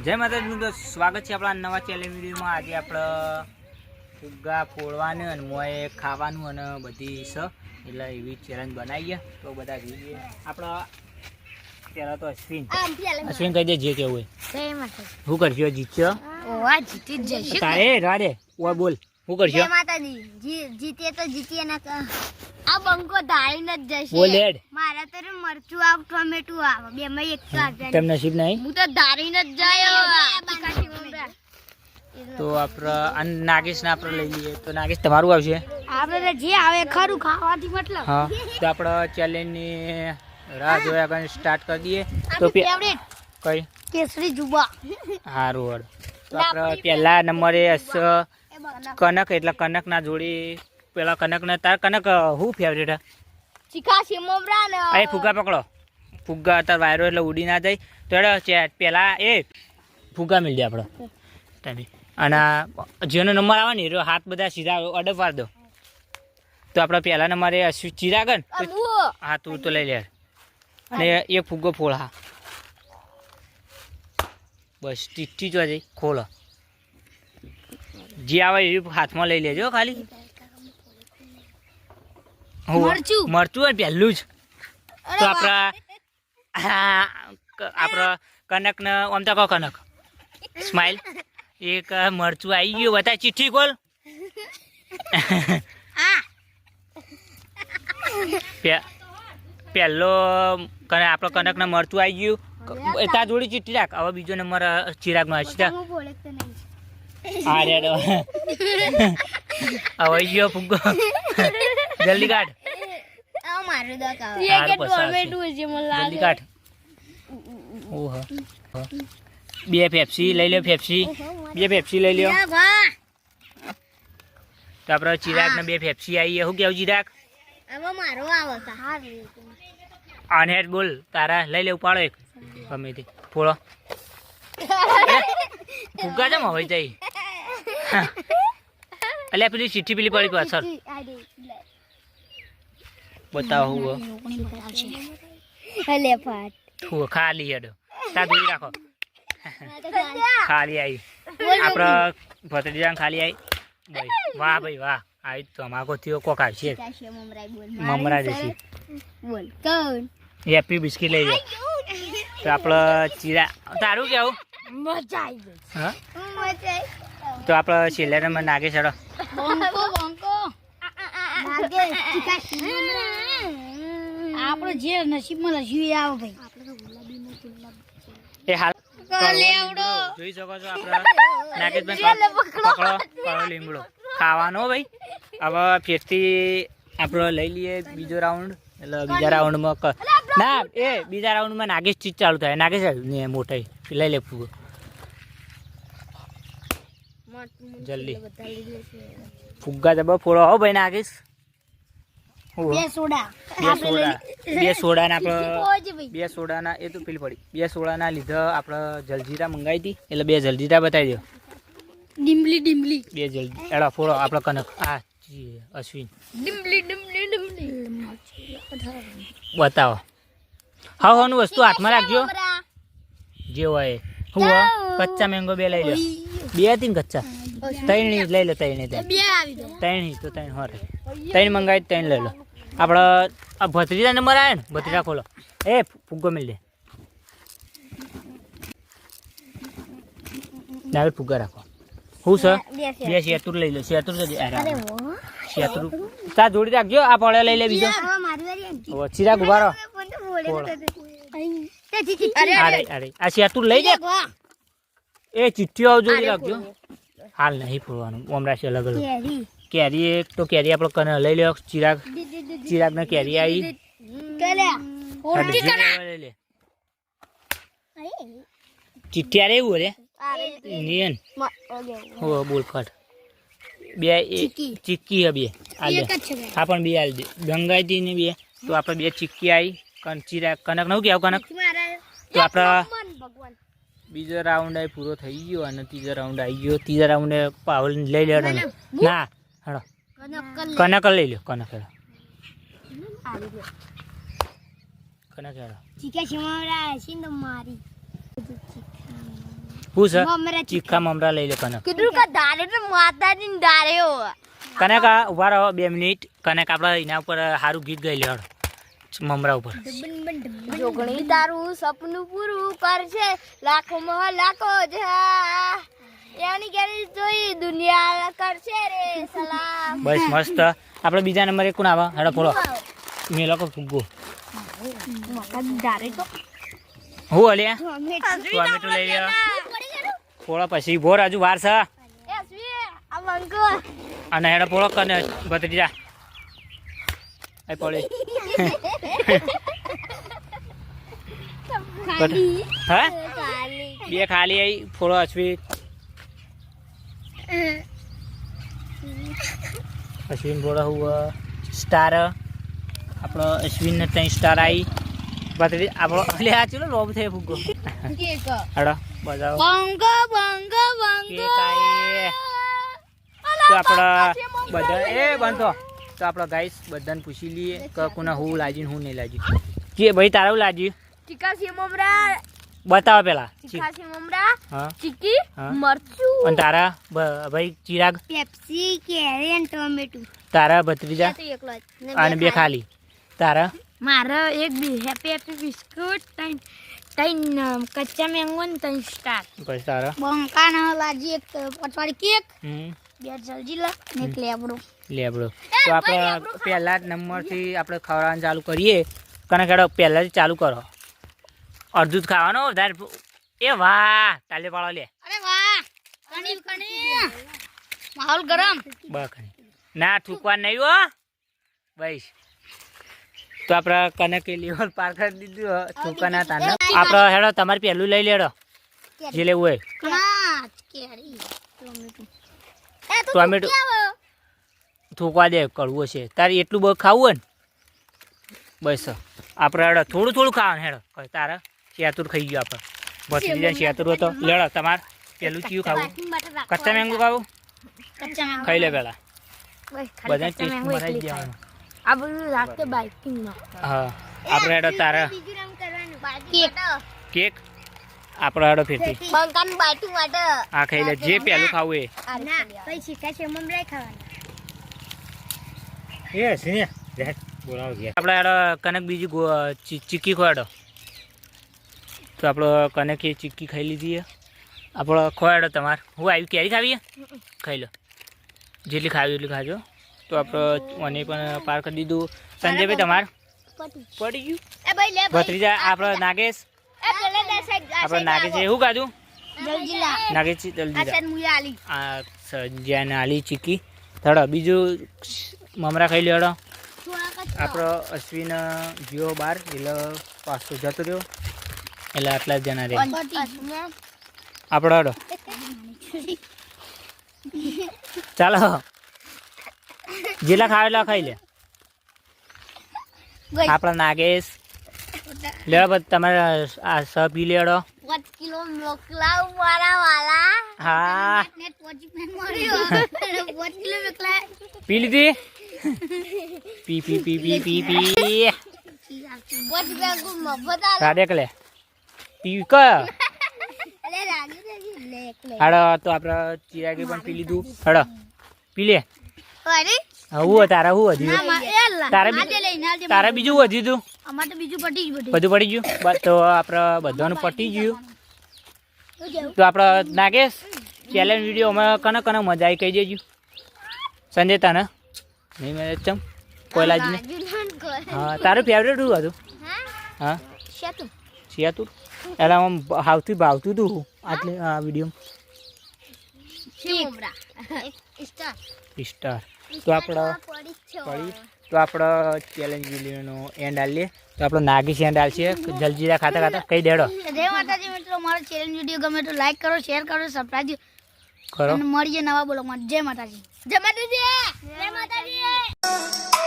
જય માતાજી તો સ્વાગત છે આપણા નવા ચેલેન્જ વિડીયોમાં। આજે આપણે ફુગ્ગા ફોડવાનું અને મોએ ખાવાનું અને બધી છે એટલે એવી ચેલેન્જ બનાવીએ તો બધા જોઈએ। આપણા પહેલાં તો અશ્વિન કહી દે જે કેવું હોય શું કરશો? જીતશો? જીતી જ જશે તારે રાડે ઓય બોલ શું કરશો? જીતે તો જીતીએ ના આ બંકો ધારીને જ જશે। બોલ હેડ મારા તો મરચું આવ ટમેટું આવ બે માં એક તો આપ્યા તેમ નસીબ નહીં હું તો ધારીને જ જાયો। તો આપણે નાગેશ ને આપણે લઈ લઈએ। તો નાગેશ તમારું આવશે? આપણે જે આવે ખરું ખાવાથી મતલબ। હા તો આપણે ચેલેન્જની રાહ જોયા આગળ સ્ટાર્ટ કરી દઈએ। તો કઈ કેસરી જુબા સારું વડ તો આપણે પહેલા નંબરે કનક એટલે કનક ના જોડી પેલા કનક ને તાર કનક હું ફેવરેટ ચીકા સિમમરા ને એ ફુગ્ગા પકડો ફુગ્ગા અત્યારે વાયરો એટલે ઉડી ના જાય તો પેલા એ ફુગ્ગા મિલ જાય આપણે અને જેનો નંબર આવે ને એ હાથ બધા સીધા અડફવા દો। તો આપણે પહેલા નંબરે ચિરાગ ને હા તું તો લઈ લે અને એક ફુગ્ગો ફોડ। હા બસ ટીટી જો જઈ ખોલો જે આવે એ હાથમાં લઈ લેજો ખાલી। મરચું હોય પહેલું જ તો આપણા કનક ને આમ તો કહો કનક સ્માઈલ એક મરચું આવી ગયું બતા ચિઠ્ઠી ખોલ। પહેલો આપણો કનક ને મરચું આવી ગયું ત્યાં જોડી ચિઠ્ઠી રાખ। હવે બીજો નંબર ચિરાગ નો આવશે। હા રેડ હવે ગયો ફુગ્ગો જલ્દી કાઢ જલ્દી કાઢ। ઓહો બે પેપ્સી લઈ લો પેપ્સી બે પેપ્સી લઈ લો। તો આપણે ચિરાગ ને બે પેપ્સી આવી શું કેવું ચિરાગ? આને બોલ તારા લઈ લે ઉપાડો એક ગમે તે ફોડો ફુગ્ગા જમ હવે જાય એટલે પેલી ચીઠી પેલી પડી પાછળ બતાવો હું ખાલી હેડો તા દૂરી રાખો ખાલી આવી આપણા ભત્રીજા ખાલી આવી ભાઈ વાહ ભાઈ વાહ આવી તો અમાકો થયો કોક આવશે મમરા જશે હેપી બિસ્કીટ લઈ જાઓ। તો આપણે ચીરા તારું કેવું? હા તો આપણે છેલ્લા નંબર નાગેશ હેડો આપણો જે નસીબમાં લખ્યું આવે ભાઈ એ હાલ જોઈ શકો છો આપણા નાગેશભાઈ પકડો કળો લીમડો ખાવાનો ભાઈ। હવે ફેરથી આપણે લઈ લઈએ બીજો રાઉન્ડ એટલે બીજા રાઉન્ડમાં ના એ બીજા રાઉન્ડમાં નાગેશ ચીજ ચાલુ થાય નાગેશ ને મોટાઈ લઈ લે ફૂગો જલ્દી ફુગ્ગા જબર ફોડો હો ભાઈ નાગેશ। બે સોડાના આપણે બે સોડાના એ તો પેલી પડી બે સોડાના લીધે આપણે જલજીરા મંગાવી હતી એટલે બે જલજીરા બતાવી દો ડીમલી ડીમલી બે જલ્દી એડા ફોડો આપણે કનક હા અશ્વિન ડીમલી ડીમલી ડીમલી બતાવો હા હોનું વસ્તુ હાથમાં રાખજો જે હોય હું કચ્ચા મેંગો બે લઈ લો બે હતી ને કચ્ચા ત્રણ લઈ લો ત્રણ તો ત્રણ હો ત્રણ મંગાવી ત્રણ લઈ લો। આપણે આ ભત્રીજા નંબર આવે ને ભત્રીજા ખોલો એ ફુગ્ગો મિલ દે ડાયરેક્ટ ફુગ્ગા રાખો હું સર બે શેતુર લઈ લો શેતુર શેતુર તા જોડી રાખજો આ પડે લઈ લે બીજો ચિરાગ ઉભા રહો આ શેતુર લઈ જા એ ચિઠ્ઠીઓ જોડી રાખજો હાલ નહીં ફોડવાનું ઓમરા છે અલગ અલગ કેરી એક તો કેરી આપણે કને લઈ લો ચિરાગ ને કેરી આવી ચિઠ્ઠી અરે એવું રે નિયન હો બોલ કટ બે ચીક્કી હે બે હા પણ બે હાલ દે ગંગાજી ને બે તો આપણે બે ચીક્કી આવી ચિરાગ કનક નવું કે આવું કનક તો આપણે બીજો રાઉન્ડ પૂરો થઈ ગયો અને ત્રીજો રાઉન્ડ આવી ગયો। ત્રીજા રાઉન્ડ પાવલ લઈ લે ના હેડો કનક લઈ લો કનક હેડો કનક હેડો હું છે મમરા ચીખા મમરા લઈ લે કનક કીધું કે ધારે તો માતાજી ને ધાર્યો કનક ઉભા રહો 2 મિનિટ કનક આપણે એના ઉપર સારું ગીત ગાઈ લે મમરા ઉપર જોગણી તારું સપનું પૂરું કરશે લાખોમાં લાખો જા એની કેરી જોઈ દુનિયા કરશે રે સલામ બસ મસ્ત આપણે બીજા નંબરે કોણ આવે હેડો ફોડો મેં લોકો ફૂગો ધારે તો હું અલ્યા ટોમેટો લઈ લે ફોડો પછી ભોર હજુ વાર છે આ મંગો અને હેડો ફોડો કને ભત્રીજા એ પડે હા બે ખાલી આવી ફોડો અશ્વિન ફોડો હું સ્ટાર આપણો અશ્વિન 3 સ્ટાર આવી ભત્રીજા આપણો એટલે આ ચલો લોબ થઈ ફૂગો હેડો બજાવો બંગો બંગો બંગો તો આપણા બધા એ બનતો તો આપણે ગાઈસ બધાને પૂછી લઈએ કે કોને હું લાજી હું નહીં લાજી કે ભાઈ તારે હું લાજી ચીકા છે મમરા બતાવો પેલા ચીકા છે મમરા હા ચીકી હા. મરચું અને તારા ભાઈ ચિરાગ પેપ્સી કેરી અને ટોમેટો તારા ભત્રીજા તો એકલો જ અને બે ખાલી તારા મારો એક બી હેપી હેપી બિસ્કુટ ત્રણ કચ્ચા મેંગો ને 3 સ્ટાર પછી તારા બંકાના લાજી એક પચવાડી કેક હમ 2 જલજીલા ને એક લેબડો લેબડો તો આપણે પહેલા જ નંબરથી આપણે ખવડાવવાનું ચાલુ કરીએ કને કેડો પહેલાથી ચાલુ કરો અડધું જ ખાવાનું વધારે એ વાહ તાલે પાડો લે અરે વાહ કણી કણી માહોલ ગરમ બખણી ના થૂકવા નહીં હો બસ તો આપણે કને કે લેવલ પાર કરી દીધું થૂકવાના તાને આપણે હેડો તમારે પહેલું લઈ લેડો જે લેવું હોય કણા કેરી ટોમેટો ટોમેટો થૂકવા દે કડવું છે તારે એટલું બહુ ખાવું હોય ને બસ આપણે હેડો થોડું થોડું ખાવાનું હેડો તારે શેતુર ખાઈ ગયો આપણે ભત્રીજા શેતુર હતો લેડો તમારે પેલું કયું ખાવું કચ્ચા મેંગો ખાવું કચ્ચા મેંગો ખાઈ લે પેલા બધા કચ્ચા ટેસ્ટ મેંગો મરાઈ એકલી દેવાનું આ બધું રાખતે બાઇકિંગ માં હા આપણે હેડો તારે કેક કેક આપણે હેડો ફેરથી બંકાનું બાઇકિંગ માટે આ ખાઈ લે જે પેલું ખાવું એ ના પછી ચીકા છે મમરા ખાવાના એ સિને બોલાવ ગયા આપણે હેડો કનક બીજી ચીક્કી ખોડો તો આપણો કનક એ ચીક્કી ખાઈ લીધી આપણો ખોડો તમારે હું આવી કેરી ખાવી ખાઈ લો જેટલી ખાવી એટલી ખાજો તો આપણે મને પણ પાર કરી દીધું સંજયભાઈ તમારે પડી ગયું એ ભાઈ લે ભત્રીજા આપણો નાગેશ એ પેલે દે સાઈડ આપણે નાગેશ શું ખાધું જલજીલા નાગેશ જલ્દી અસન મુયા આલી આ સંજયને આલી ચીક્કી થડો બીજું મમરા ખાઈ લેડો આપણો અશ્વિન જીઓ 12 એટલે પાછો જતો રહ્યો એટલે આટલા જ જણા રહે આપણો હડો ચાલો જેટલા ખાવેલા ખાઈ લે આપણા નાગેશ લેડો પછી તમારે આ સ પી લેડો 5 કિલો મોકલાવ મારા વાલા હા નેટ પોચી પેન માર્યો 5 કિલો મોકલા પી લીધી પી પી પી પી પી પી પોચ બેગુ મફત આલે રાડે કલે પી ક અલે રાગી લે એકલે હાડો તો આપણે ચિરાગી પણ પી લીધું હાડો પી લે અરે હું તારા હું વધ્યું એલા તારે તારે બીજું વધ્યું તું અમાર તો બીજું પટી જ બધું પડી ગયું તો આપણે બધાનું પટી ગયું તો આપણે નાગેશ ચેલેન્જ વિડીયો અમે કને કને મજા આવી કહી દેજો સંજય તને નહીં મેં ચમ કોઈ લાજી નહીં હા તારું ફેવરેટ શું હતું હા શિયાતુર એટલે આમ સૌથી ભાવતું હતું આટલે આ વિડીયો સ્ટાર તો આપણે પડી તો આપણે ચેલેન્જ વિડીયોનો એન્ડ આલીએ તો આપણો નાગેશ એન્ડ આલશે જલજીરા ખાતા ખાતા કઈ દેડો જય માતાજી મિત્રો મારો ચેલેન્જ વિડીયો ગમે તો લાઈક કરો શેર કરો સબસ્ક્રાઇબ કરો અને મળીએ નવા બ્લોગમાં જય માતાજી જય માતાજી જય માતાજી